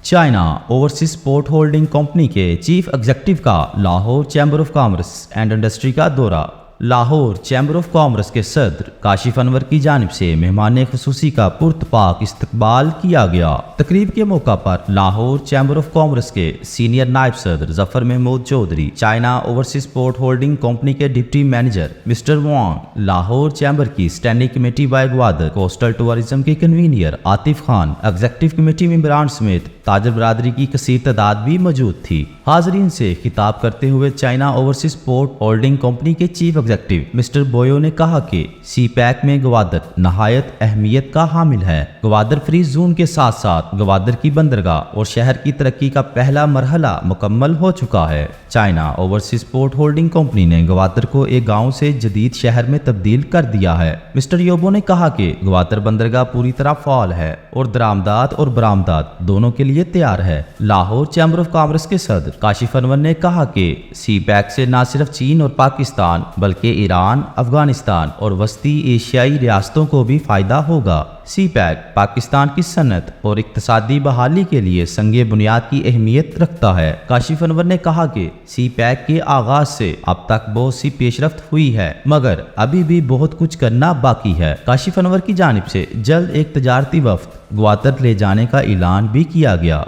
China overseas port holding company के chief executive का Lahore chamber of commerce and industry का दौरा। लाहौर चैम्बर ऑफ कॉमर्स के सदर काशिफ अनवर की जानिब से मेहमान खुसूसी का पुरतपाक इस्तकबाल किया गया। तकरीब के मौका पर लाहौर चैम्बर ऑफ कॉमर्स के सीनियर नायब सदर Zafar Mahmood Chaudhry, China overseas port holding company के deputy manager mister Wang, Lahore chamber की standing committee by Gwadar coastal tourism के convener Atif Khan, executive committee मेंबरान समेत ताजर बरादरी की कसीर तादाद भी मौजूद थी। हाजरीन से खिताब करते हुए China overseas port holding company के चीफ एग्जीक्यूटिव मिस्टर बोयो ने कहा कि सी पैक में ग्वादर नहायत अहमियत का हामिल है। ग्वादर फ्री जोन के साथ साथ ग्वादर की बंदरगाह और शहर की तरक्की का पहला मरहला मुकम्मल हो चुका है। China overseas port holding company ने ग्वादर को एक गांव से जदीद शहर में तब्दील कर दिया है। मिस्टर योबो ने कहा कि ग्वादर बंदरगाह पूरी तरह फाल है और दरामदात और बरामदात दोनों के लिए तैयार है। लाहौर चैम्बर ऑफ कॉमर्स के सदर काशिफ अनवर ने कहा कि सी पैक से न सिर्फ चीन और पाकिस्तान बल्कि ईरान, अफगानिस्तान और वस्ती एशियाई रियासतों को भी फायदा होगा। सी पैक पाकिस्तान की सनत और इक्तसादी बहाली के लिए संगे बुनियाद की अहमियत रखता है। काशिफ अनवर ने कहा कि सी पैक के आगाज से अब तक बहुत सी पेशरफ्त हुई है, मगर अभी भी बहुत कुछ करना बाकी है। काशिफ अनवर की जानिब से जल्द एक तजारती वफ्द ग्वादर ले जाने का ऐलान भी किया गया।